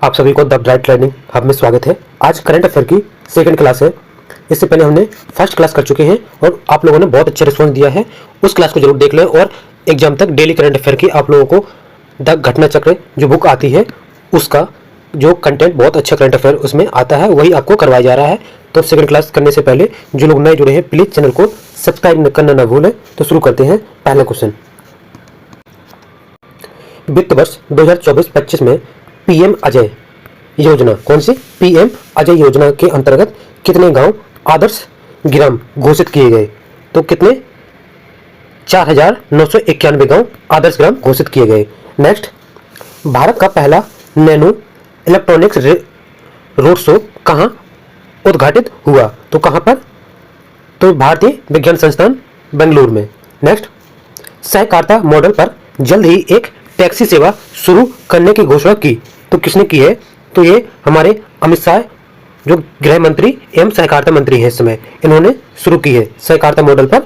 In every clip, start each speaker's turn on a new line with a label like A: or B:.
A: आप सभी को द ब्राइट लर्निंग हब में स्वागत है। आज करंट अफेयर की सेकंड क्लास है। इससे पहले हमने फर्स्ट क्लास कर चुके हैं और आप लोगों ने बहुत अच्छा रिस्पॉन्स दिया है। उस क्लास को जरूर देख लें और एग्जाम तक डेली करंट अफेयर की आप लोगों को द घटना चक्र जो बुक आती है उसका जो कंटेंट बहुत अच्छा करंट अफेयर उसमें आता है वही आपको करवाया जा रहा है। तो सेकंड क्लास करने से पहले जो लोग नए जुड़े हैं प्लीज़ चैनल को सब्सक्राइब करना ना भूलें। तो शुरू करते हैं। पहला क्वेश्चन, वित्त वर्ष 2024-25 में पीएम अजय योजना, कौन सी पीएम अजय योजना के अंतर्गत कितने गांव आदर्श ग्राम घोषित किए गए? तो कितने? 4,991 गांव आदर्श ग्राम घोषित किए गए। नेक्स्ट, भारत का पहला नैनो इलेक्ट्रॉनिक्स रोड शो कहां उद्घाटित हुआ? तो कहां पर? तो भारतीय विज्ञान संस्थान बेंगलुरु में। नेक्स्ट, सहकारिता मॉडल पर जल्द ही एक टैक्सी सेवा शुरू करने की घोषणा की। तो किसने की है? तो ये हमारे अमित शाह जो गृह मंत्री एवं सहकारिता मंत्री हैं इस समय, इन्होंने शुरू की है सहकारिता मॉडल पर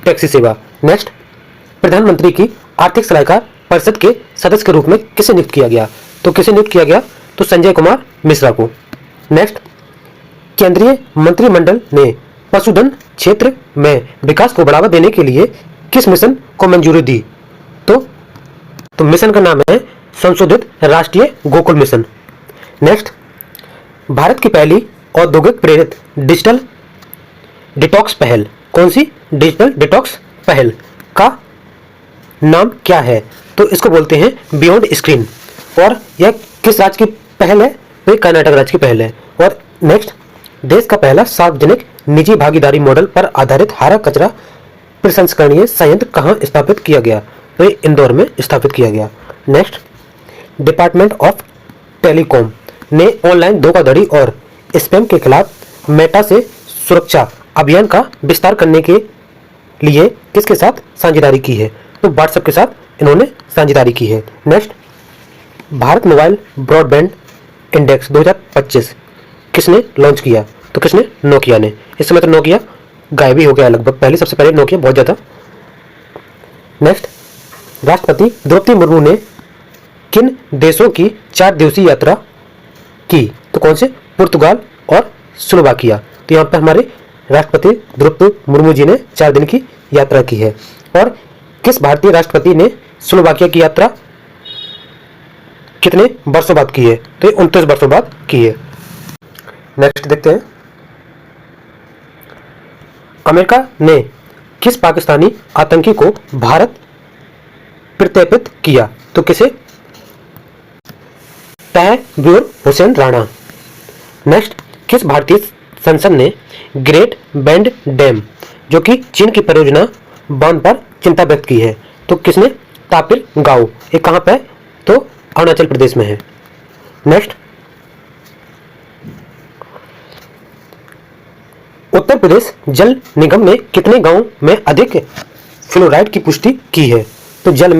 A: टैक्सी सेवा। नेक्स्ट, प्रधानमंत्री की आर्थिक सलाहकार परिषद के सदस्य के रूप में किसे नियुक्त किया गया? तो किसे नियुक्त किया गया? तो संजय कुमार मिश्रा को। नेक्स्ट, केंद्रीय मंत्रिमंडल ने पशुधन क्षेत्र में विकास को बढ़ावा देने के लिए किस मिशन को मंजूरी दी? तो मिशन का नाम है संशोधित राष्ट्रीय गोकुल मिशन। नेक्स्ट, भारत की पहली औद्योगिक प्रेरित डिजिटल डिटॉक्स पहल, कौन सी डिजिटल डिटॉक्स पहल का नाम क्या है? तो इसको बोलते हैं बियॉन्ड स्क्रीन। और यह किस राज्य की पहल है? तो ये कर्नाटक राज्य की पहल है। और नेक्स्ट, देश का पहला सार्वजनिक निजी भागीदारी मॉडल पर आधारित हरा कचरा प्रसंस्करणीय संयंत्र कहाँ स्थापित किया गया? तो ये इंदौर में स्थापित किया गया। नेक्स्ट, डिपार्टमेंट ऑफ टेलीकॉम ने ऑनलाइन धोखाधड़ी और स्पैम के खिलाफ मेटा से सुरक्षा अभियान का विस्तार करने के लिए किसके साथ साझेदारी की है? तो व्हाट्सएप के साथ इन्होंने साझेदारी की है। Next, Bharat mobile broadband index 2025 किसने लॉन्च किया? तो किसने? नोकिया ने। इस समय तो नोकिया गायब ही हो गया लगभग, पहले सबसे पहले नोकिया बहुत ज़्यादा। नेक्स्ट, राष्ट्रपति द्रौपदी मुर्मू ने किन देशों की 4 दिवसीय यात्रा की? तो कौन से? पुर्तगाल और स्लोवाकिया। तो यहाँ पर हमारे राष्ट्रपति द्रौपदी मुर्मू जी ने 4 दिन की यात्रा की है। और किस भारतीय राष्ट्रपति ने स्लोवाकिया की यात्रा कितने वर्षों बाद की है? तो 29 वर्षों बाद की है। नेक्स्ट देखते हैं, अमेरिका ने किस पाकिस्तानी आतंकी को भारत प्रत्यर्पित किया? तो किसे? तहव्वुर हुसैन राणा। नेक्स्ट, किस भारतीय संसद ने ग्रेट बैंड डैम जो कि चीन की परियोजना बांध पर चिंता व्यक्त की है? तो किसने? तापिर गाओ। ये कहाँ पे? तो अरुणाचल प्रदेश में है। नेक्स्ट, उत्तर प्रदेश जल निगम ने कितने गांवों में अधिक फ्लोराइड की पुष्टि की है? तो जल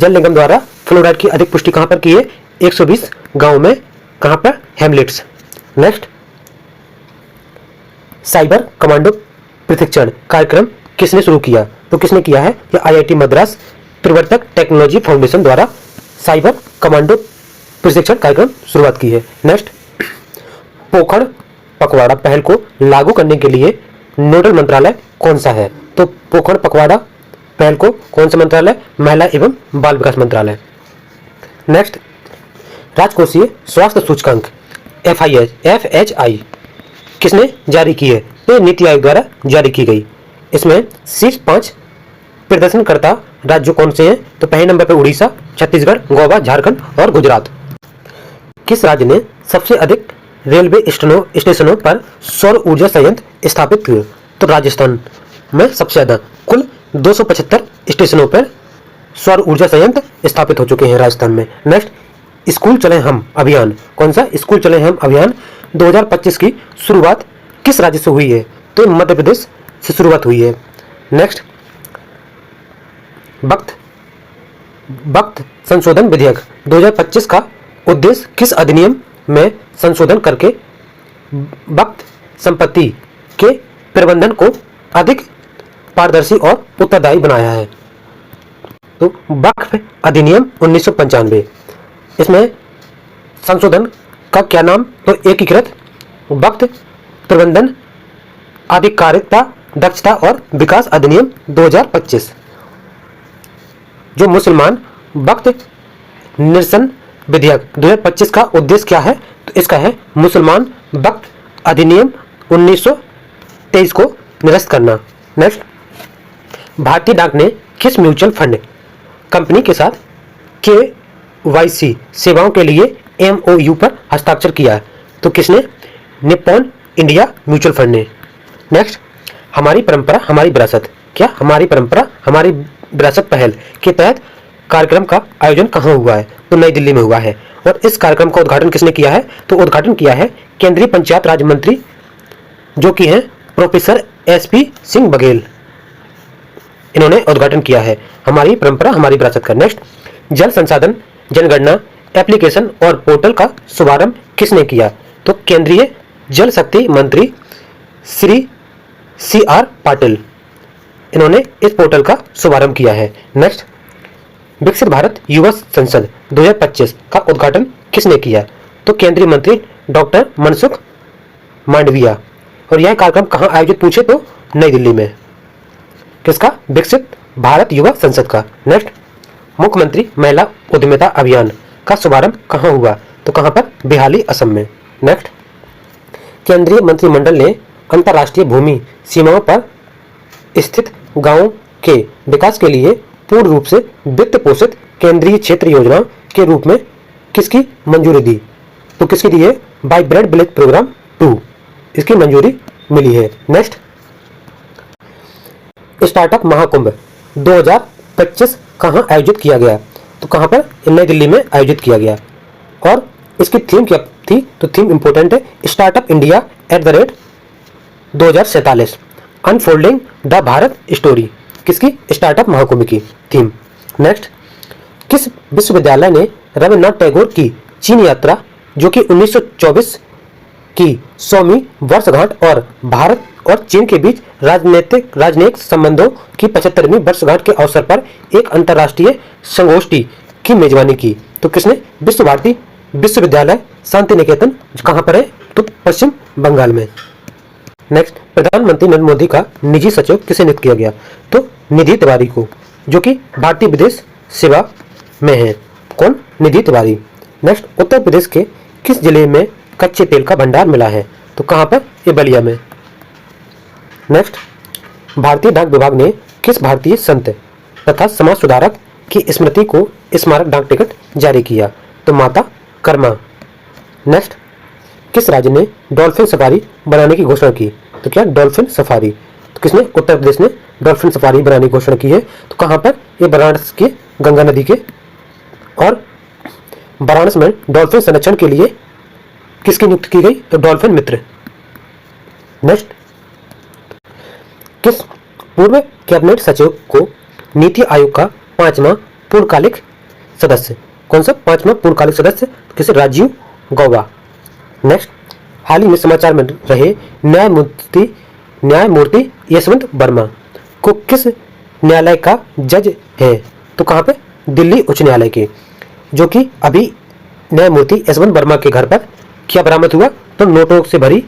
A: निगम द्वारा फ्लोराइड की अधिक पुष्टि कहां पर की है? 120 गांव में। कहां पर? हैमलेट्स। नेक्स्ट, साइबर कमांडो प्रशिक्षण कार्यक्रम किसने शुरू किया? तो किसने किया है? यह आईआईटी मद्रास प्रवर्तक टेक्नोलॉजी फाउंडेशन द्वारा साइबर कमांडो प्रशिक्षण कार्यक्रम शुरुआत की है। नेक्स्ट, पोखरण पखवाड़ा पहल को लागू करने के लिए नोडल मंत्रालय कौन सा है? तो पोखरण पखवाड़ा पहल को कौन सा मंत्रालय? महिला एवं बाल विकास मंत्रालय। नेक्स्ट, राजकोषीय स्वास्थ्य सूचकांक FHI किसने जारी की है? तो नीति आयोग द्वारा जारी की गई। इसमें शीर्ष 5 प्रदर्शनकर्ता राज्य कौन से हैं? तो पहले नंबर पर उड़ीसा, छत्तीसगढ़, गोवा, झारखंड और गुजरात। किस राज्य ने सबसे अधिक रेलवे स्टेशनों पर सौर ऊर्जा संयंत्र स्थापित किए? तो राजस्थान में सबसे ज्यादा, कुल 275 स्टेशनों पर सौर ऊर्जा संयंत्र स्थापित हो चुके हैं राजस्थान में। नेक्स्ट, स्कूल चले हम अभियान, कौन सा? स्कूल चले हम अभियान 2025 की शुरुआत किस राज्य से हुई है? तो मध्य प्रदेश से शुरुआत हुई है। नेक्स्ट, वक्त संशोधन विधेयक 2025 का उद्देश्य किस अधिनियम में संशोधन करके वक्त संपत्ति के प्रबंधन को अधिक पारदर्शी और उत्तरदायी बनाया है? तो वक्फ अधिनियम 1995। इसमें संशोधन का क्या नाम? तो एकीकृत वक्त प्रबंधन आधिकारिकता दक्षता और विकास अधिनियम 2025। जो मुसलमान वक्त निरसन विधेयक 2025 का उद्देश्य क्या है? तो इसका है मुसलमान वक्त अधिनियम 1923 को निरस्त करना। नेक्स्ट, भारतीय डाक ने किस म्यूचुअल फंड कंपनी के साथ KYC सेवाओं के लिए MOU पर हस्ताक्षर किया है? तो किसने? निप्पॉन इंडिया म्यूचुअल फंड ने। नेक्स्ट, हमारी परंपरा हमारी विरासत। क्या हमारी परंपरा हमारी विरासत पहल के तहत कार्यक्रम का आयोजन कहाँ हुआ है? तो नई दिल्ली में हुआ है। और इस कार्यक्रम का उद्घाटन किसने किया है? तो उद्घाटन किया है केंद्रीय पंचायत राज मंत्री जो कि हैं प्रोफेसर SP सिंह बघेल। इन्होंने उद्घाटन किया है हमारी परंपरा हमारी विरासत का। नेक्स्ट, जल संसाधन जनगणना एप्लीकेशन और पोर्टल का शुभारंभ किसने किया? तो केंद्रीय जल शक्ति मंत्री श्री CR पाटिल, इन्होंने इस पोर्टल का शुभारंभ किया है। नेक्स्ट, विकसित भारत युवा संसद 2025 का उद्घाटन किसने किया? तो केंद्रीय मंत्री डॉक्टर मनसुख मांडविया। और यह कार्यक्रम कहाँ आयोजित? पूछे तो नई दिल्ली में। किसका? विकसित भारत युवा संसद का। नेक्स्ट, मुख्यमंत्री महिला उद्यमिता अभियान का शुभारंभ कहाँ हुआ? तो कहाँ पर? बिहाली असम में। नेक्स्ट, केंद्रीय मंत्रिमंडल ने अंतर्राष्ट्रीय भूमि सीमाओं पर स्थित गांवों के विकास के लिए पूर्ण रूप से वित्त पोषित केंद्रीय क्षेत्र योजना के रूप में किसकी मंजूरी दी? तो किसकी दी है? वाइब्रेंट विलेज प्रोग्राम 2, इसकी मंजूरी मिली है। नेक्स्ट, स्टार्टअप महाकुंभ 2025 कहाँ आयोजित किया गया? तो कहाँ पर? नई दिल्ली में आयोजित किया गया। और इसकी थीम क्या थी? तो थीम इंपॉर्टेंट है, startup India @2047 unfolding the Bharat story. किसकी? स्टार्टअप महाकुंभ की थीम। नेक्स्ट, किस विश्वविद्यालय ने रविन्द्रनाथ टैगोर की चीन यात्रा जो कि 1924 की 100वीं वर्षगांठ और भारत और चीन के बीच राजनयिक संबंधों की 75वीं वर्षगांठ के अवसर पर एक अंतर्राष्ट्रीय संगोष्ठी की मेजबानी की? तो किसने? विश्व भारती विश्वविद्यालय शांति निकेतन। कहाँ पर है? तो पश्चिम बंगाल में। नेक्स्ट, प्रधानमंत्री नरेंद्र मोदी का निजी सचिव किसे नियुक्त किया गया? तो निधि तिवारी को, जो कि भारतीय विदेश सेवा में है। कौन? निधि तिवारी। नेक्स्ट, उत्तर प्रदेश के किस जिले में कच्चे तेल का भंडार मिला है? तो कहाँ पर? ये बलिया में। नेक्स्ट, भारतीय डाक विभाग ने किस भारतीय संत तथा समाज सुधारक की स्मृति को स्मारक डाक टिकट जारी किया? तो माता कर्मा। नेक्स्ट, किस राज्य ने डॉल्फिन सफारी बनाने की घोषणा की? तो क्या? Dolphin safari. तो किसने? उत्तर प्रदेश ने डॉल्फिन सफारी बनाने की घोषणा की है। तो कहाँ पर? ये वाराणसी के गंगा नदी के। और वाराणसी में डॉल्फिन संरक्षण के लिए किसकी नियुक्ति की गई? तो डॉल्फिन मित्र। नेक्स्ट, किस पूर्व कैबिनेट सचिव को नीति आयोग का 5वां पूर्णकालिक सदस्य? कौन सा 5वां पूर्णकालिक सदस्य? किसे? राजीव गौबा। नेक्स्ट, हाल ही में समाचार में रहे न्यायमूर्ति यशवंत वर्मा को किस न्यायालय का जज है? तो कहाँ पे? दिल्ली उच्च न्यायालय के। जो कि अभी न्यायमूर्ति यशवंत वर्मा के घर पर क्या बरामद हुआ? तो नोटों से भरी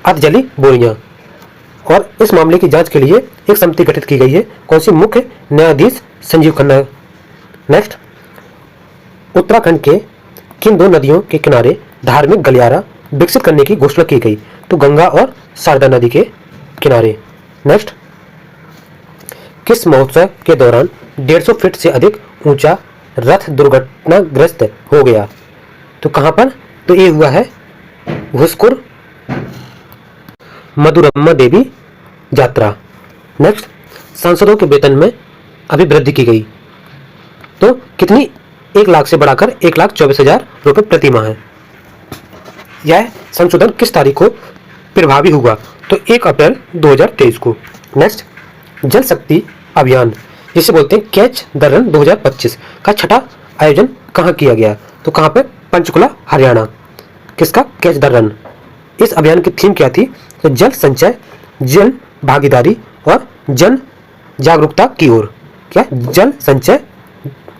A: अधजली बोरियां। और इस मामले की जांच के लिए एक समिति गठित की गई है। कौन सी? मुख्य न्यायाधीश संजीव खन्ना। नेक्स्ट, उत्तराखंड के किन दो नदियों के किनारे धार्मिक गलियारा विकसित करने की घोषणा की गई? तो गंगा और शारदा नदी के किनारे। नेक्स्ट, किस महोत्सव के दौरान 150 फीट से अधिक ऊंचा रथ दुर्घटनाग्रस्त हो गया? तो कहां पर? तो ये हुआ है घुसकुर मधुरम्मा देवी यात्रा। नेक्स्ट, सांसदों के वेतन में अभी वृद्धि की गई। तो कितनी? 1 लाख से बढ़ाकर 1,24,000 रुपये प्रति माह है। यह संशोधन किस तारीख को प्रभावी हुआ? तो 1 अप्रैल 2023 को। नेक्स्ट, जल शक्ति अभियान जिसे बोलते हैं कैच द रन 2025 का छठा आयोजन कहाँ किया गया? तो कहाँ पे? पंचकुला हरियाणा। किसका? Catch the run. इस अभियान की थीम क्या थी? तो जल संचय, जन भागीदारी और जन जागरूकता की ओर। क्या? जल संचय,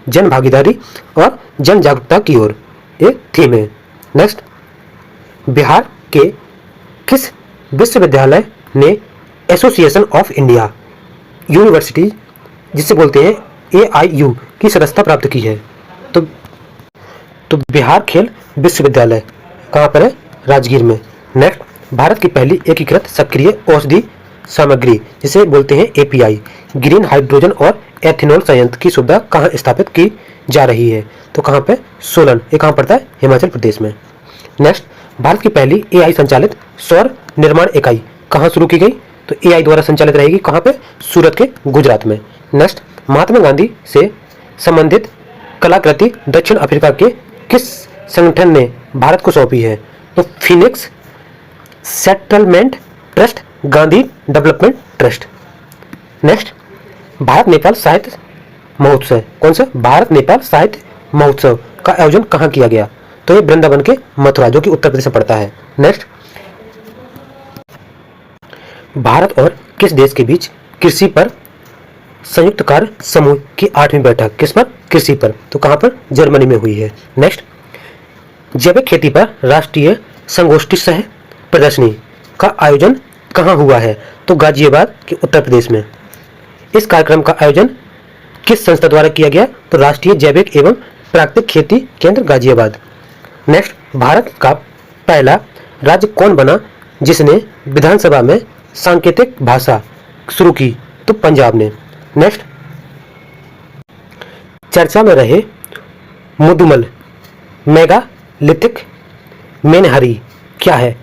A: जन भागीदारी और जन जागरूकता की ओर एक थीम है। नेक्स्ट, बिहार के किस विश्वविद्यालय ने एसोसिएशन ऑफ इंडिया यूनिवर्सिटी, जिसे बोलते हैं AIU, की सदस्यता प्राप्त की है? तो बिहार खेल विश्वविद्यालय कहाँ पर है? राजगीर में। नेक्स्ट, भारत की पहली एकीकृत सक्रिय औषधि सामग्री, जिसे बोलते हैं API, ग्रीन हाइड्रोजन और एथेनॉल संयंत्र की सुविधा कहाँ स्थापित की जा रही है? तो कहाँ पे? सोलन। ये कहाँ पड़ता है? हिमाचल प्रदेश में। नेक्स्ट, भारत की पहली AI संचालित सौर निर्माण इकाई कहाँ शुरू की गई? तो AI द्वारा संचालित रहेगी। कहाँ पे? सूरत के गुजरात में। नेक्स्ट, महात्मा गांधी से संबंधित कलाकृति दक्षिण अफ्रीका के किस संगठन ने भारत को सौंपी है? तो Phoenix settlement trust, Gandhi development trust. Next, Bharat Nepal साहित्य महोत्सव, कौन सा? भारत नेपाल साहित्य महोत्सव का आयोजन कहाँ किया गया? तो ये वृंदावन के मथुरा, जो कि उत्तर प्रदेश में पड़ता है। नेक्स्ट, भारत और किस देश के बीच कृषि पर संयुक्त कार्य समूह की 8वीं बैठक किस पर? कृषि पर। तो कहाँ पर? जर्मनी में हुई है। नेक्स्ट, जैविक खेती पर राष्ट्रीय संगोष्ठी सह प्रदर्शनी का आयोजन कहाँ हुआ है? तो गाजियाबाद के उत्तर प्रदेश में। इस कार्यक्रम का आयोजन किस संस्था द्वारा किया गया? तो राष्ट्रीय जैविक एवं प्राकृतिक खेती केंद्र गाजियाबाद। नेक्स्ट, भारत का पहला राज्य कौन बना जिसने विधानसभा में सांकेतिक भाषा शुरू की? तो पंजाब ने। नेक्स्ट, चर्चा में रहे मुदुमल मेगालिथिक मेनहरी क्या है?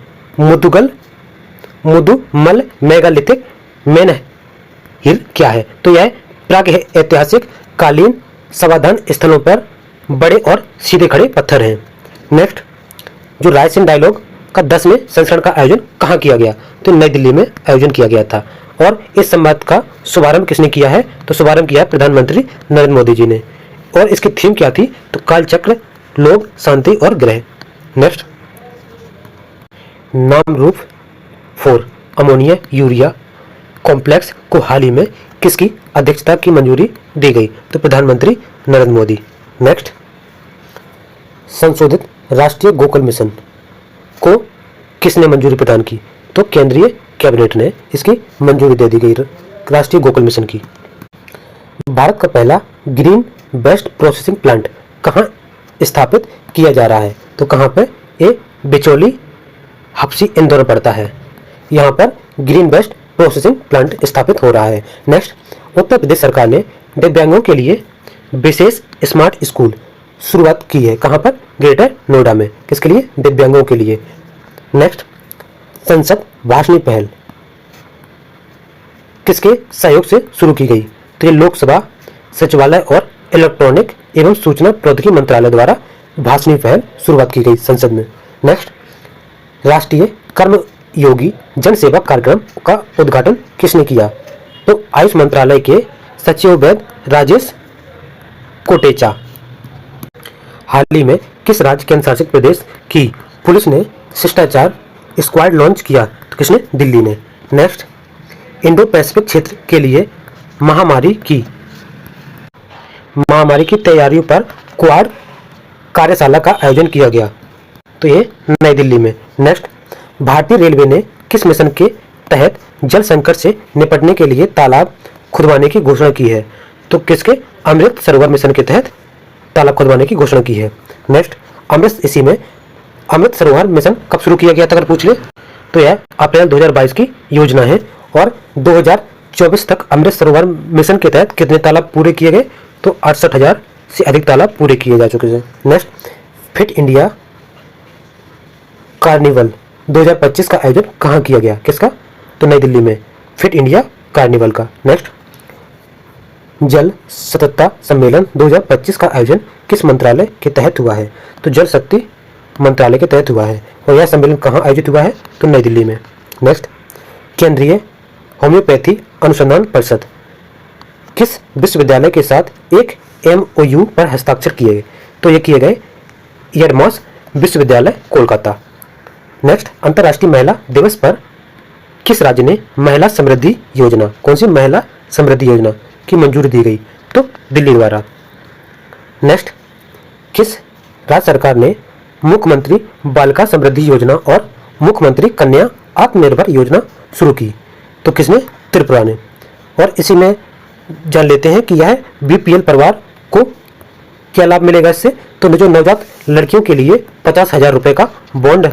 A: मुदुमल मेगालिथिक मेनहिर क्या है? तो यह प्राग ऐतिहासिक कालीन समाधान स्थलों पर बड़े और सीधे खड़े पत्थर हैं। नेक्स्ट, जो रायसेन डायलॉग का 10वें संस्करण का आयोजन कहाँ किया गया? तो नई दिल्ली में आयोजन किया गया था। और इस संवाद का शुभारंभ किसने किया है? तो शुभारंभ किया है प्रधानमंत्री नरेंद्र मोदी जी ने। और इसकी थीम क्या थी? तो कालचक्र, लोग, शांति और ग्रह। Next, Namrup 4 ammonia urea complex को हाल ही में किसकी अध्यक्षता की मंजूरी दी गई? तो प्रधानमंत्री नरेंद्र मोदी। नेक्स्ट, संशोधित राष्ट्रीय गोकुल मिशन को किसने मंजूरी प्रदान की? तो केंद्रीय कैबिनेट ने इसकी मंजूरी दे दी गई, राष्ट्रीय गोकुल मिशन की। भारत का पहला ग्रीन वेस्ट प्रोसेसिंग प्लांट कहाँ स्थापित किया जा रहा है? तो कहाँ पे? ये बिचौली हप्सी इंदौर पड़ता है। यहाँ पर ग्रीन वेस्ट प्रोसेसिंग प्लांट स्थापित हो रहा है। नेक्स्ट, उत्तर प्रदेश सरकार ने दिव्यांगों के लिए विशेष स्मार्ट स्कूल शुरुआत की है। कहाँ पर? ग्रेटर नोएडा में। किसके लिए? दिव्यांगों के लिए। नेक्स्ट, संसद भाषणी पहल किसके सहयोग से शुरू की गई? तो ये लोकसभा सचिवालय और इलेक्ट्रॉनिक एवं सूचना प्रौद्योगिकी मंत्रालय द्वारा भाषणी पहल शुरुआत की गई संसद में। नेक्स्ट, राष्ट्रीय कर्मयोगी जन सेवा कार्यक्रम का उद्घाटन किसने किया? तो आयुष मंत्रालय के सचिव वैद्य राजेश कोटेचा। हाल ही में किस राज्य केंद्र शासित प्रदेश की पुलिस ने शिष्टाचार स्क्वाड लॉन्च किया? तो किसने? दिल्ली ने। नेक्स्ट, इंडो पैसिफिक क्षेत्र के लिए महामारी की तैयारियों पर क्वाड कार्यशाला का आयोजन किया गया। तो ये नई दिल्ली में। नेक्स्ट, भारतीय रेलवे ने किस मिशन के तहत जल संकट से निपटने के लिए तालाब खुदवाने की घोषणा की है? तो किसके? अमृत सरोवर मिशन के तहत तालाब खुदवाने की घोषणा की है। नेक्स्ट, अमृत सरोवर मिशन कब शुरू किया गया था अगर पूछ ले? तो यह अप्रैल 2022 की योजना है। और 2024 तक अमृत सरोवर मिशन के तहत कितने तालाब पूरे किए गए? तो 68,000 से अधिक तालाब पूरे किए जा चुके हैं। नेक्स्ट, फिट इंडिया कार्निवल 2025 का आयोजन कहाँ किया गया? किसका? तो नई दिल्ली में, फिट इंडिया कार्निवल का। नेक्स्ट, जल सततता सम्मेलन 2025 का आयोजन किस मंत्रालय के तहत हुआ है? तो जल शक्ति मंत्रालय के तहत हुआ है। और यह सम्मेलन कहाँ आयोजित हुआ है? तो नई दिल्ली में। नेक्स्ट, केंद्रीय होम्योपैथी अनुसंधान परिषद किस विश्वविद्यालय के साथ एक MOU पर हस्ताक्षर किए गए? तो ये किए गए यडमॉस विश्वविद्यालय कोलकाता। नेक्स्ट, अंतर्राष्ट्रीय महिला दिवस पर किस राज्य ने महिला समृद्धि योजना, कौन सी महिला समृद्धि योजना की मंजूरी दी गई? तो दिल्ली द्वारा। नेक्स्ट, किस राज्य सरकार ने मुख्यमंत्री बालिका समृद्धि योजना और मुख्यमंत्री कन्या आत्मनिर्भर योजना शुरू की? तो किसने? त्रिपुरा ने। और इसी में जान लेते हैं कि यह बीपीएल परिवार को क्या लाभ मिलेगा इससे। तो जो नवजात लड़कियों के लिए 50,000 रुपये का बॉन्ड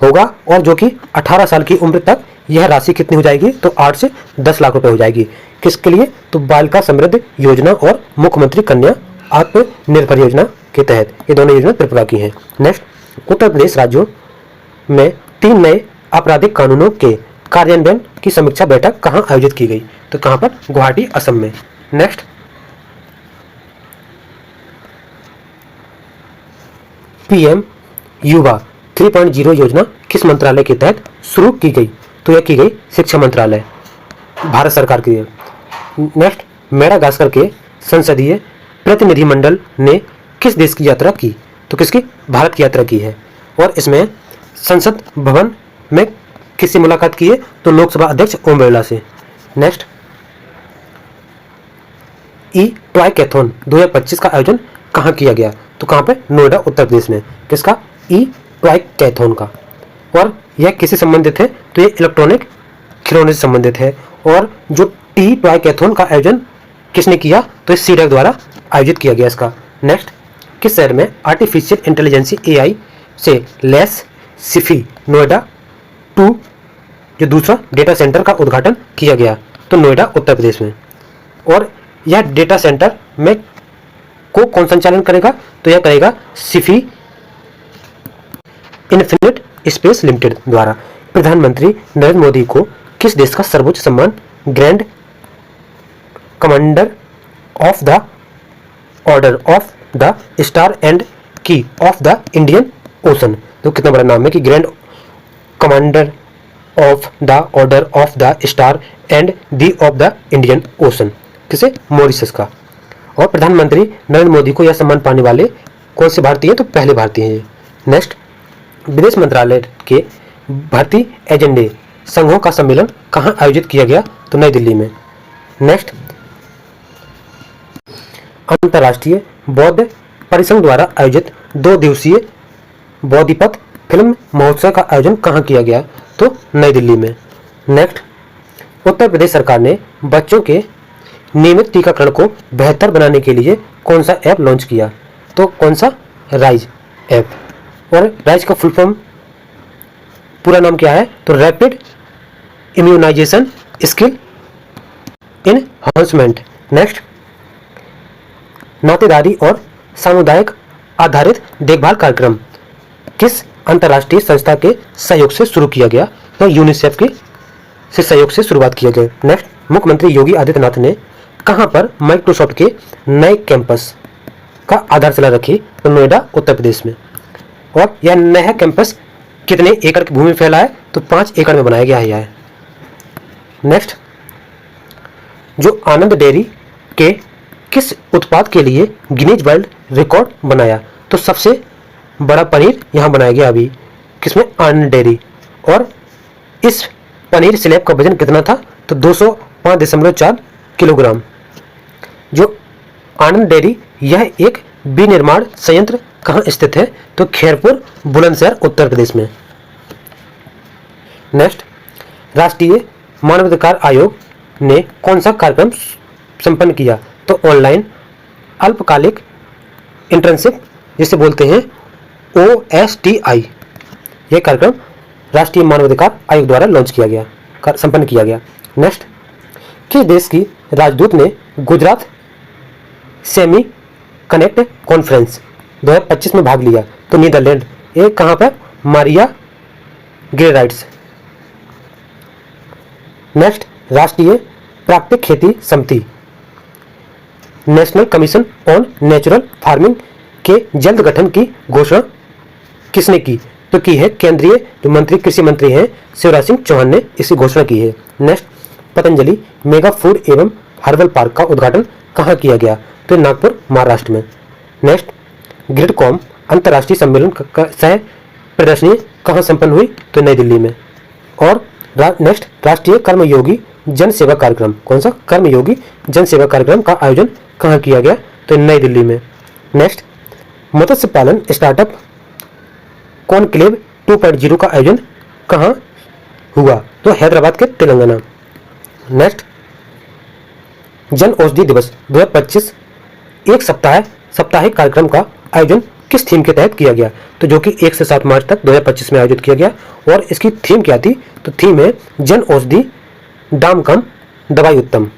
A: होगा और जो कि 18 साल की उम्र तक यह राशि कितनी हो जाएगी? तो 8 से 10 लाख रुपए हो जाएगी। किसके लिए? तो बालिका समृद्धि योजना और मुख्यमंत्री कन्या आत्मनिर्भर योजना के तहत ये दोनों योजना त्रिपुरा की हैं। नेक्स्ट, उत्तर प्रदेश राज्यों में 3 नए आपराधिक कानूनों के कार्यान्वयन की समीक्षा बैठक कहाँ आयोजित की गई? तो कहाँ पर? गुवाहाटी, असम में। नेक्स्ट, पीएम युवा 3.0 योजना किस मंत्रालय के तहत शुरू की गई? तो यह की गई शिक्षा मंत्रालय, भारत सरकार की है। नेक्स्ट, मेडागास्कर के संसदीय प्रतिनिधिमंडल ने किस देश की यात्रा की? तो किसकी? भारत की यात्रा की है। और इसमें संसद भवन में किससे मुलाकात की है? तो लोकसभा अध्यक्ष ओम बिरला से। नेक्स्ट, ई ट्राइकैथॉन 2025 का आयोजन कहाँ किया गया? तो कहाँ पे? नोएडा, उत्तर प्रदेश में। किसका? ई ट्राइकैथॉन का। और यह किससे संबंधित है? तो ये इलेक्ट्रॉनिक खिलौने से संबंधित है। और जो टी ट्राइकैथॉन का आयोजन किसने किया? तो इस सीडैक द्वारा आयोजित किया गया इसका। नेक्स्ट, किस शहर में आर्टिफिशियल इंटेलिजेंसी एआई से लैस सिफी नोएडा 2 जो दूसरा डेटा सेंटर का उद्घाटन किया गया? तो नोएडा, उत्तर प्रदेश में। और यह डेटा सेंटर में को कौन संचालन करेगा? तो यह करेगा सिफी इन्फिनिट स्पेस लिमिटेड द्वारा। प्रधानमंत्री नरेंद्र मोदी को किस देश का सर्वोच्च सम्मान grand commander of the order of the star and की ऑफ द इंडियन ओशन? तो कितना बड़ा नाम है कि grand commander of the order of the star and the of the Indian ocean. किसे? मॉरिशस का। और प्रधानमंत्री नरेंद्र मोदी को यह सम्मान पाने वाले कौन से भारतीय हैं? तो पहले भारतीय हैं। नेक्स्ट, विदेश मंत्रालय के भर्ती एजेंडे संघों का सम्मेलन कहाँ आयोजित किया गया? तो नई दिल्ली में। नेक्स्ट, अंतर्राष्ट्रीय बौद्ध परिसंघ द्वारा आयोजित 2 दिवसीय बौद्धिपथ फिल्म महोत्सव का आयोजन कहाँ किया गया? तो नई दिल्ली में। नेक्स्ट, उत्तर प्रदेश सरकार ने बच्चों के नियमित टीकाकरण को बेहतर बनाने के लिए कौन सा ऐप लॉन्च किया? तो कौन सा? RISE app. और राइज का फुल फॉर्म पूरा नाम क्या है? तो rapid immunisation skill enhancement. Next, नातेदारी और सामुदायिक आधारित देखभाल कार्यक्रम किस अंतर्राष्ट्रीय संस्था के सहयोग से शुरू किया गया? तो यूनिसेफ के से सहयोग से शुरुआत किया गया। नेक्स्ट, मुख्यमंत्री योगी आदित्यनाथ ने कहां पर माइक्रोसॉफ्ट के नए कैंपस का आधारशिला रखी? तो नोएडा, उत्तर प्रदेश में। और यह नया कैंपस कितने एकड़ की भूमि में फैला है? तो 5 एकड़ में बनाया गया है यह। नेक्स्ट, जो आनंद डेयरी के किस उत्पाद के लिए गिनीज वर्ल्ड रिकॉर्ड बनाया? तो सबसे बड़ा पनीर यहाँ बनाया गया अभी। किसमें? आनंद डेयरी। और इस पनीर स्लैब का वजन कितना था? तो 205.4 किलोग्राम। जो आनंद डेयरी यह एक विनिर्माण संयंत्र कहाँ स्थित है? तो खैरपुर, बुलंदशहर, उत्तर प्रदेश में। नेक्स्ट, राष्ट्रीय मानवाधिकार आयोग ने कौन सा कार्यक्रम संपन्न किया? तो ऑनलाइन अल्पकालिक इंटर्नशिप जिसे बोलते हैं OSTI, यह कार्यक्रम राष्ट्रीय मानवाधिकार आयोग द्वारा लॉन्च किया गया, संपन्न किया गया। नेक्स्ट, किस देश की राजदूत ने गुजरात सेमी कनेक्ट कॉन्फ्रेंस 2025 में भाग लिया? तो नीदरलैंड। ये कहाँ पर? मारिया ग्रेराइट्स। नेक्स्ट, राष्ट्रीय प्राकृतिक खेती समिति national commission on natural farming के जल्द गठन की घोषणा किसने की? तो की है केंद्रीय जो मंत्री कृषि मंत्री हैं शिवराज सिंह चौहान ने इसकी घोषणा की है। नेक्स्ट, पतंजलि मेगा फूड एवं हर्बल पार्क का उद्घाटन कहाँ किया गया? तो नागपुर, महाराष्ट्र में। नेक्स्ट, ग्रिडकॉम अंतर्राष्ट्रीय सम्मेलन का सह प्रदर्शनी कहाँ संपन्न हुई? तो नई दिल्ली में। और नेक्स्ट, राष्ट्रीय कर्मयोगी जन सेवा कार्यक्रम, कौन सा? कर्मयोगी जन सेवा कार्यक्रम का आयोजन कहाँ किया गया? तो नई दिल्ली में। नेक्स्ट, मत्स्य पालन स्टार्टअप कॉन्क्लेव 2.0 का आयोजन कहाँ हुआ? तो हैदराबाद के तेलंगाना। नेक्स्ट, जन औषधि दिवस 2025 एक साप्ताहिक कार्यक्रम का आयोजन किस थीम के तहत किया गया? तो जो कि 1 से 7 मार्च तक 2025 में आयोजित किया गया। और इसकी थीम क्या थी? तो थीम है जन औषधि दाम कम दवाई उत्तम।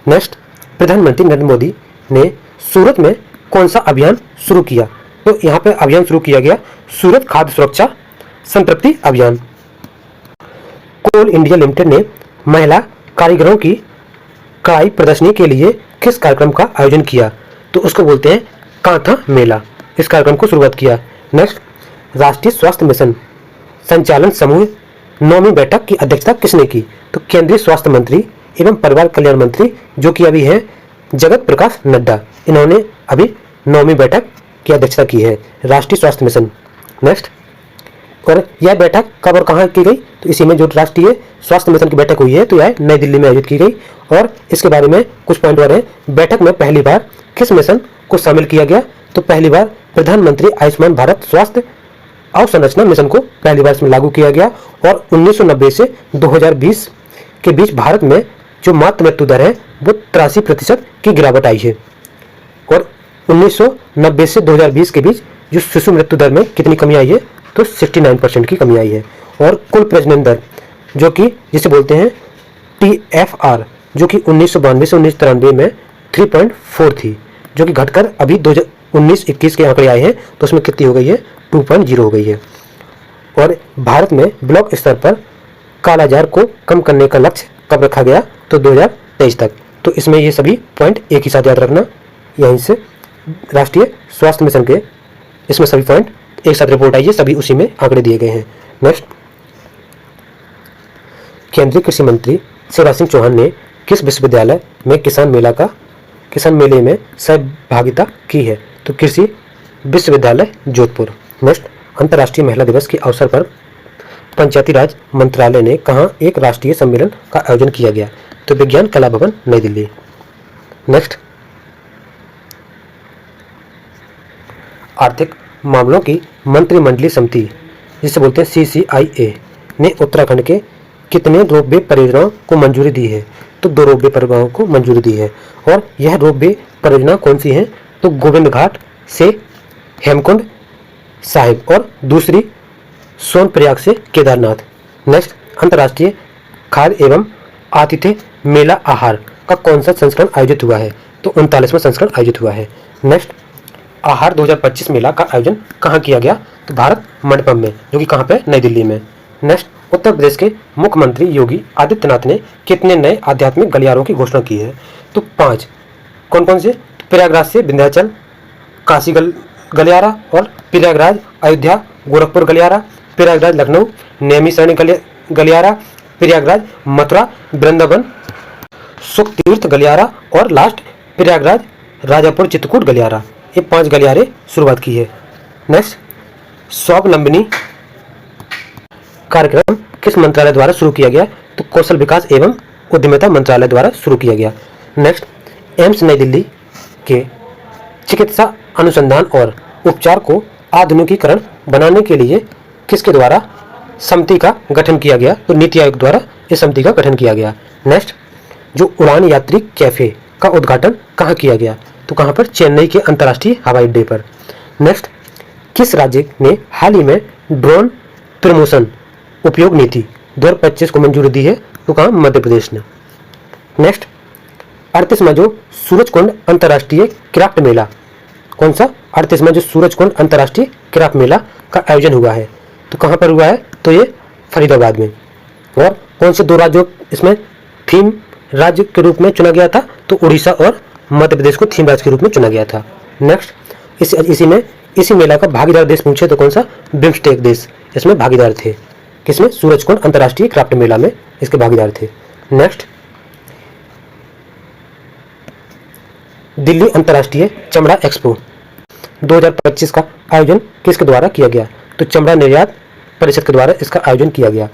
A: नेक्स्ट, प्रधानमंत्री नरेंद्र मोदी ने सूरत में कौन सा अभियान शुरू किया? तो यहाँ पे अभियान शुरू किया गया सूरत खाद्य सुरक्षा संतृप्ति अभियान। कोल इंडिया लिमिटेड ने महिला कारीगरों की कढ़ाई प्रदर्शनी के लिए किस कार्यक्रम का आयोजन किया? तो उसको बोलते हैं कांथा मेला। इस कार्यक्रम को शुरुआत किया। नेक्स्ट, राष्ट्रीय स्वास्थ्य मिशन संचालन समूह 9वीं बैठक की अध्यक्षता किसने की? तो केंद्रीय स्वास्थ्य मंत्री एवं परिवार कल्याण मंत्री जो कि अभी हैं जगत प्रकाश नड्डा, इन्होंने अभी 9वीं बैठक की अध्यक्षता की है राष्ट्रीय स्वास्थ्य मिशन। नेक्स्ट, और यह बैठक कब और कहाँ की गई? तो इसी में जो राष्ट्रीय स्वास्थ्य मिशन की बैठक हुई है तो यह नई दिल्ली में आयोजित की गई। और इसके बारे में कुछ पॉइंट और हैं। बैठक में पहली बार किस मिशन को शामिल किया गया? तो पहली बार प्रधानमंत्री आयुष्मान भारत स्वास्थ्य अवसंरचना मिशन को पहली बार इसमें लागू किया गया। और 1990 से 2020 के बीच भारत में जो मातृ मृत्यु दर है वो 83% की गिरावट आई है। और 1990 से 2020 के बीच जो शिशु मृत्यु दर में कितनी कमी आई है? तो 69% की कमी आई है। और कुल प्रजनन दर जो कि जिसे बोलते हैं TFR जो कि 1992 से 1993 में 3.4 थी, जो कि घटकर अभी 2019-21 के आंकड़े आए हैं तो उसमें कितनी हो गई है? 2.0 हो गई है। और भारत में ब्लॉक स्तर पर कालाजार को कम करने का लक्ष्य कब रखा गया? तो 2023 तक। तो इसमें ये सभी पॉइंट एक ही साथ याद रखना। यहीं से राष्ट्रीय स्वास्थ्य मिशन के इसमें सभी पॉइंट एक साथ रिपोर्ट आई है, सभी उसी में आंकड़े दिए गए हैं। नेक्स्ट, केंद्रीय कृषि मंत्री शिवराज सिंह चौहान ने किस विश्वविद्यालय में किसान मेले में सहभागिता की है? तो कृषि विश्वविद्यालय जोधपुर। नेक्स्ट, अंतर्राष्ट्रीय महिला दिवस के अवसर पर पंचायती राज मंत्रालय ने कहाँ एक राष्ट्रीय सम्मेलन का आयोजन किया गया? तो विज्ञान कला भवन नई दिल्ली। नेक्स्ट, आर्थिक मामलों की मंत्रिमंडलीय समिति जिसे बोलते हैं CCIA ने उत्तराखंड के कितने रोपवे परियोजनाओं को मंजूरी दी है? तो 2 रोपवे परियोजनाओं को मंजूरी दी है। और यह रोपवे परियोजना कौन सी है? तो गोविंद घाट से हेमकुंड साहिब और दूसरी सोनप्रयाग से केदारनाथ। नेक्स्ट, अंतर्राष्ट्रीय खाद्य एवं आतिथ्य मेला आहार का कौन सा संस्करण आयोजित हुआ है? तो 39वां संस्करण आयोजित हुआ है। नेक्स्ट, आहार 2025 मेला का आयोजन कहाँ किया गया? तो भारत मंडपम में, जो कि कहाँ पे? नई दिल्ली में। नेक्स्ट, उत्तर प्रदेश के मुख्यमंत्री योगी आदित्यनाथ ने कितने नए आध्यात्मिक गलियारों की घोषणा की है? तो 5। कौन कौन से? प्रयागराज से विंध्याचल काशी गलियारा और प्रयागराज अयोध्या गोरखपुर गलियारा, प्रयागराज लखनऊ नैमिषारण्य गलियारा, प्रयागराज मथुरा वृंदावन सुख तीर्थ गलियारा और लास्ट प्रयागराज राजापुर चित्रकूट गलियारा। ये 5 गलियारे शुरुआत की है। नेक्स्ट, स्वावलंबनी कार्यक्रम किस मंत्रालय द्वारा शुरू किया गया? तो कौशल विकास एवं उद्यमिता मंत्रालय द्वारा शुरू किया गया। नेक्स्ट, एम्स नई दिल्ली के चिकित्सा अनुसंधान और उपचार को आधुनिकीकरण बनाने के लिए किसके द्वारा समिति का गठन किया गया? तो नीति आयोग द्वारा इस समिति का गठन किया गया। नेक्स्ट, जो उड़ान यात्री कैफे का उद्घाटन कहाँ किया गया? तो कहाँ पर? चेन्नई के अंतर्राष्ट्रीय हवाई अड्डे पर। नेक्स्ट, किस राज्य ने हाल ही में ड्रोन प्रमोशन उपयोग नीति 2025 को मंजूरी दी है? तो कहाँ? मध्य प्रदेश ने। नेक्स्ट, 38वां जो सूरजकुंड अंतर्राष्ट्रीय क्राफ्ट मेला, कौन सा? 38वां जो सूरजकुंड अंतर्राष्ट्रीय क्राफ्ट मेला का आयोजन हुआ है तो कहाँ पर हुआ है? तो ये फरीदाबाद में। और कौन से 2 राज्यों इसमें थीम राज्य के रूप में चुना गया था? तो उड़ीसा और मध्य प्रदेश को थीम राज्य के रूप में चुना गया था। नेक्स्ट, इसी मेला का भागीदार देश पूछे तो कौन सा? बिम्स्टेक देश इसमें भागीदार थे। किसमें? सूरजकुंड अंतर्राष्ट्रीय क्राफ्ट मेला में इसके भागीदार थे। नेक्स्ट, दिल्ली अंतर्राष्ट्रीय चमड़ा एक्सपो 2025 का आयोजन किसके द्वारा किया गया? तो चमड़ा निर्यात परिषद के द्वारा इसका आयोजन किया गया।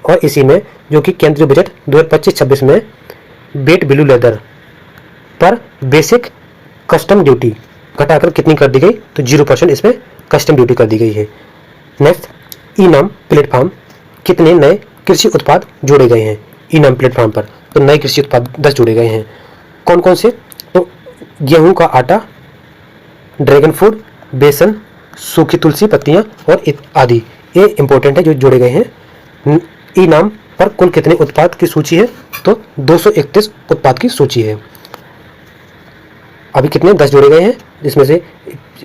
A: और इसी में जो कि केंद्रीय बजट 2025-26 में वेट ब्लू लेदर पर बेसिक कस्टम ड्यूटी घटाकर कितनी कर दी गई? तो 0% इसमें कस्टम ड्यूटी कर दी गई है। नेक्स्ट, ई नाम प्लेटफॉर्म कितने नए कृषि उत्पाद जोड़े गए हैं? ई नाम प्लेटफॉर्म पर तो नए कृषि उत्पाद 10 जोड़े गए हैं। कौन कौन से? तो गेहूं का आटा, ड्रैगन फ्रूट, बेसन, सूखी तुलसी पत्तियां और आदि, ये इंपॉर्टेंट है जो जोड़े गए हैं। ई नाम पर कुल कितने उत्पाद की सूची है? तो 231 उत्पाद की सूची है। अभी कितने 10 जोड़े गए हैं, जिसमें से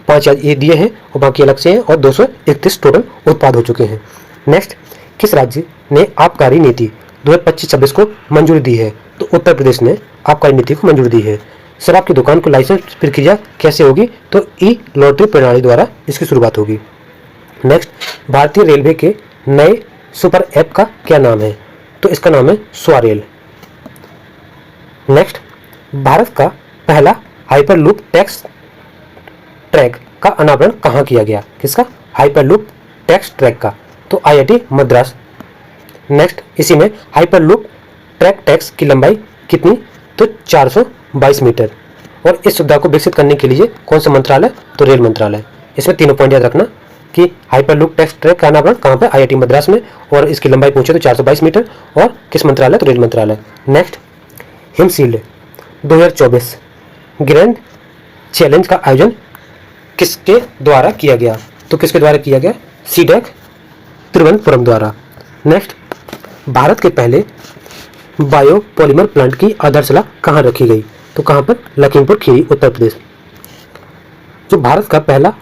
A: 5 ये दिए हैं और बाकी अलग से हैं, और 231 टोटल उत्पाद हो चुके हैं। नेक्स्ट, किस राज्य ने आबकारी नीति 2025-26 को मंजूरी दी है? तो उत्तर प्रदेश ने आबकारी नीति को मंजूरी दी है। शराब की दुकान को लाइसेंस प्रक्रिया कैसे होगी? तो ई लॉटरी प्रणाली द्वारा इसकी शुरुआत होगी। नेक्स्ट, भारतीय रेलवे के नए सुपर ऐप का क्या नाम है? तो इसका नाम है स्वारेल। नेक्स्ट, भारत का पहला हाइपरलूप टेक्स्ट ट्रैक का अनावरण कहाँ किया गया? किसका? हाइपरलूप टेक्स्ट ट्रैक का, तो IIT मद्रास। नेक्स्ट, इसी में हाइपरलूप ट्रैक टैक्स की लंबाई कितनी? तो 422 मीटर। और इस सुविधा को विकसित करने के लिए कौन सा मंत्रालय? तो रेल मंत्रालय। इसमें तीनों पॉइंट याद रखना कि हाइपरलूप टेक्स्ट ट्रैक का अनावरण कहाँ पर? IIT मद्रास में, और इसकी लंबाई पूछे तो 422 मीटर, और किस मंत्रालय? तो रेल मंत्रालय। नेक्स्ट, हिमशील्ड 2024 ग्रैंड चैलेंज का आयोजन किसके द्वारा किया गया? तो किसके द्वारा किया गया? सीडैक तिरुवनंतपुरम द्वारा। नेक्स्ट, भारत के पहले बायोपॉलीमर प्लांट की आधारशिला कहाँ रखी गई? तो कहाँ पर? लखीमपुर खीरी, उत्तर प्रदेश। जो भारत का पहला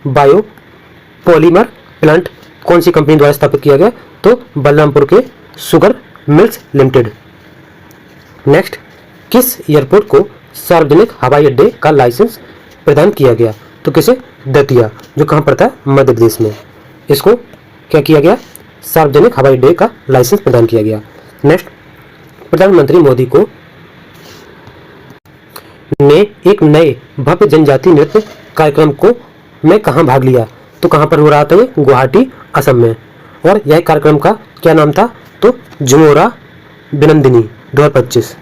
A: बायोपॉलीमर प्लांट कौन सी कंपनी द्वारा स्थापित किया गया? तो बलरामपुर के शुगर मिल्स लिमिटेड। नेक्स्ट, किस एयरपोर्ट को सार्वजनिक हवाई अड्डे का लाइसेंस प्रदान किया गया? तो किसे? दतिया, जो कहाँ पड़ता है? मध्य प्रदेश में। इसको क्या किया गया? सार्वजनिक हवाई अड्डे का लाइसेंस प्रदान किया गया। नेक्स्ट, प्रधानमंत्री मोदी को ने एक नए भव्य जनजातीय नृत्य कार्यक्रम को में कहाँ भाग लिया? तो कहाँ पर हो रहा था ये? गुवाहाटी, असम में। और यह कार्यक्रम का क्या नाम था? तो झुमोरा बिनंदिनी 2025।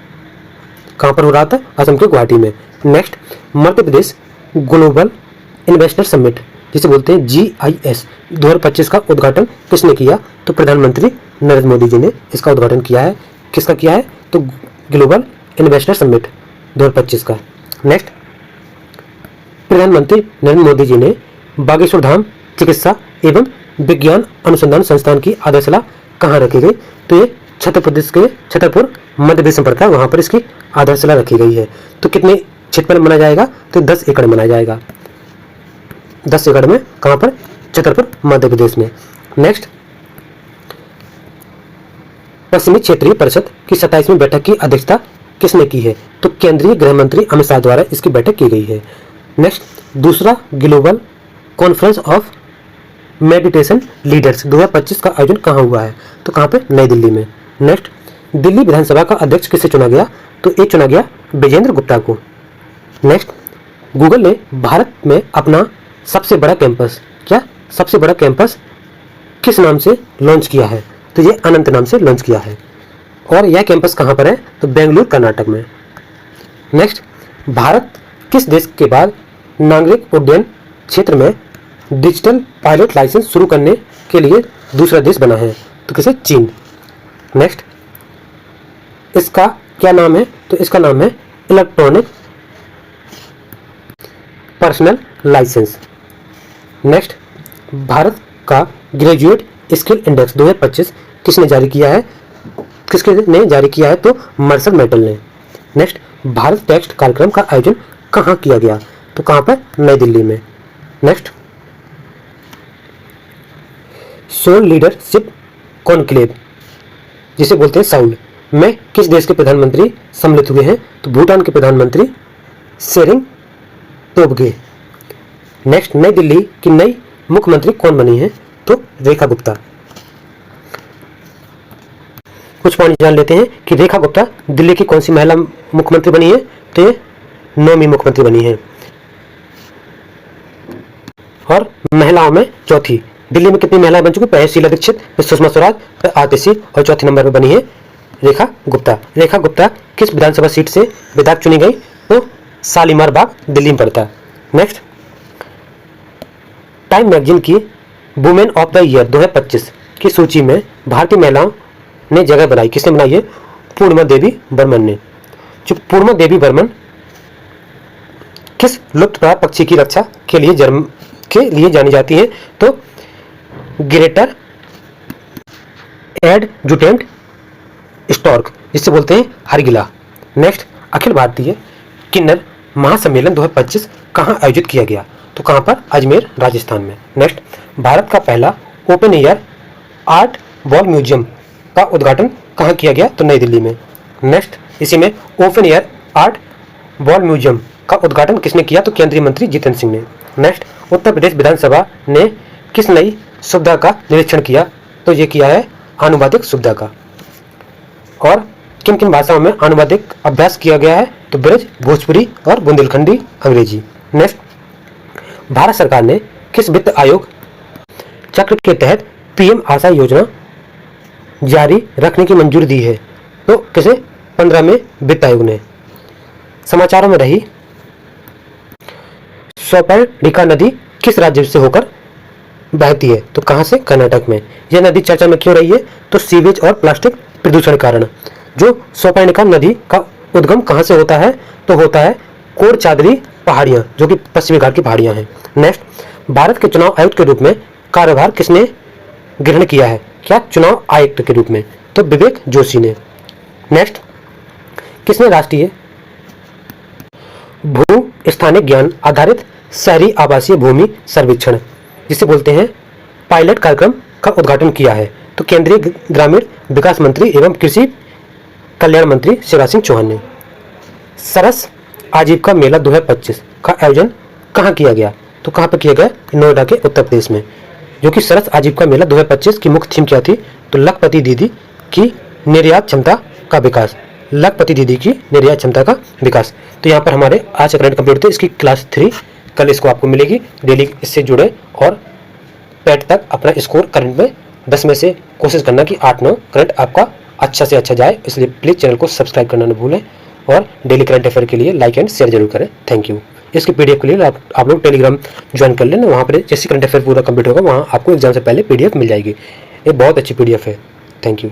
A: कहाँ पर हो रहा था? असम के गुवाहाटी में। Next, Madhya Pradesh global investor summit जिसे बोलते हैं GIS 2025 का उद्घाटन किसने किया? तो प्रधानमंत्री नरेंद्र मोदी जी ने इसका उद्घाटन किया है। किसका किया है? तो ग्लोबल इन्वेस्टर समिट 2025 का। नेक्स्ट, प्रधानमंत्री नरेंद्र मोदी जी ने बागेश्वर धाम चिकित्सा एवं विज्ञान अनुसंधान संस्थान की आधारशिला कहाँ रखी गई? तो ये छतरपुर मध्य प्रदेश में पड़ता है, वहाँ पर इसकी आधारशिला रखी गई है। तो कितने क्षेत्र पर मनाया जाएगा? तो 10 एकड़ मनाया जाएगा। 10 एकड़ में कहाँ पर? छतरपुर मध्य प्रदेश में। नेक्स्ट, पश्चिमी क्षेत्रीय परिषद की 27वीं बैठक की अध्यक्षता किसने की है? तो केंद्रीय गृह मंत्री अमित शाह द्वारा इसकी बैठक की गई है। नेक्स्ट, दूसरा global conference of meditation leaders 2025 का आयोजन कहाँ हुआ है? तो कहाँ पे? नई दिल्ली में। नेक्स्ट, दिल्ली विधानसभा का अध्यक्ष किसे चुना गया? तो ये चुना गया विजेंद्र गुप्ता को। नेक्स्ट, गूगल ने भारत में अपना सबसे बड़ा कैंपस सबसे बड़ा कैंपस किस नाम से लॉन्च किया है? तो ये अनंत नाम से लॉन्च किया है। और यह कैंपस कहाँ पर है? तो बेंगलुरु, कर्नाटक में। नेक्स्ट, भारत किस देश के बाद नागरिक उड्डयन क्षेत्र में डिजिटल पायलट लाइसेंस शुरू करने के लिए दूसरा देश बना है? तो किसे? चीन। नेक्स्ट, इसका क्या नाम है? तो इसका नाम है electronic personal licence. Next, Bharat का ग्रेजुएट स्किल इंडेक्स 2025 किसने जारी किया है? तो मार्शल मेटल ने। नेक्स्ट, भारत टेक्स्ट कार्यक्रम का आयोजन कहाँ किया गया? तो कहाँ पर? नई दिल्ली में। नेक्स्ट, सोल लीडरशिप कॉन्क्लेव जिसे बोलते हैं साउल में किस देश के प्रधानमंत्री सम्मिलित हुए हैं? तो भूटान के प्रधानमंत्री शेरिंग तोब्गे। नेक्स्ट, नई दिल्ली की नई मुख्यमंत्री कौन बनी है? तो रेखा गुप्ता। कुछ पॉइंट जान लेते हैं कि रेखा गुप्ता दिल्ली की कौन सी महिला मुख्यमंत्री बनी है? तो ये 9वीं मुख्यमंत्री बनी है, और महिलाओं में चौथी। दिल्ली में कितनी महिलाएं बन चुकी? पहले शीला दीक्षित, फिर सुषमा स्वराज, फिर आतिशी, और चौथे नंबर पर बनी है रेखा गुप्ता। रेखा गुप्ता किस विधानसभा सीट से विधायक चुनी गई? तो शालीमार बाग, दिल्ली में पड़ता है। नेक्स्ट, टाइम मैगजीन की वुमेन ऑफ द ईयर 2025 की सूची में भारतीय महिलाओं ने जगह बनाई। किसने बनाई है? पूर्णिमा देवी बर्मन ने। जो पूर्णिमा देवी बर्मन किस लुप्तप्राय पक्षी की रक्षा के लिए जानी जाती है? तो ग्रेटर एडजुटेंट स्टॉर्क, जिससे बोलते हैं हरगिला। नेक्स्ट, अखिल भारतीय किन्नर महासम्मेलन 2025 कहाँ आयोजित किया गया? तो कहाँ पर? अजमेर, राजस्थान में। नेक्स्ट, भारत का पहला open air art wall museum का उद्घाटन कहाँ किया गया? तो नई दिल्ली में। नेक्स्ट, इसी में open air art wall museum का उद्घाटन किसने किया? तो केंद्रीय मंत्री जितेंद्र सिंह ने। नेक्स्ट, उत्तर प्रदेश विधानसभा ने किस नई सुविधा का निरीक्षण किया? तो ये किया है आनुवादिक सुविधा का। और किन किन भाषाओं में आनुवादिक अभ्यास किया गया है? तो ब्रज, भोजपुरी और बुंदेलखंडी अंग्रेजी। नेक्स्ट, भारत सरकार ने किस वित्त आयोग चक्र के तहत पीएम आशा योजना जारी रखने की मंजूरी दी है? तो किसे? 15 में वित्त आयोग ने। समाचारों में रही स्वपर्णिका नदी किस राज्य से होकर बहती है? तो कहां से? कर्नाटक में। यह नदी चर्चा में क्यों रही है? तो सीवेज और प्लास्टिक प्रदूषण कारण। जो स्वपर्णिका नदी का उद्गम कहां से होता है? तो होता है कोडचाद्री पहाड़ियां, जो कि पश्चिमी घाट की पहाड़ियां हैं। नेक्स्ट, भारत के चुनाव आयुक्त के रूप में कार्यभार किसने ग्रहण किया है? क्या? चुनाव आयुक्त के रूप में। तो विवेक जोशी ने। नेक्स्ट, किसने राष्ट्रीय भू स्थानिक ज्ञान आधारित शहरी आवासीय भूमि सर्वेक्षण, जिसे बोलते हैं पायलट कार्यक्रम, का उद्घाटन किया है? तो केंद्रीय ग्रामीण विकास मंत्री एवं कृषि कल्याण मंत्री शिवराज सिंह चौहान ने। सरस आजीविका मेला 2025 का आयोजन कहाँ किया गया? तो कहाँ पर किया गया? नोएडा के उत्तर प्रदेश में। जो कि सरस आजीविका मेला 2025 की मुख्य थीम क्या थी? तो लखपति दीदी की निर्यात क्षमता का विकास। लखपति दीदी की निर्यात क्षमता का विकास। तो यहाँ पर हमारे आज करंट कंप्लीट थे। इसकी क्लास 3 कल इसको आपको मिलेगी। डेली इससे जुड़े और पैट तक अपना स्कोर करंट में 10 में से कोशिश करना कि 8-9 करंट आपका अच्छा से अच्छा जाए। इसलिए प्लीज़ चैनल को सब्सक्राइब करना न भूलें और डेली करंट अफेयर के लिए लाइक एंड शेयर जरूर करें। Thank you. इसके पीडीएफ के लिए आप लोग टेलीग्राम ज्वाइन कर लेना। वहाँ पर जैसे करंट अफेयर पूरा कंप्लीट होगा वहाँ आपको एग्जाम से पहले पीडीएफ मिल जाएगी। ये बहुत अच्छी पीडीएफ है। Thank you.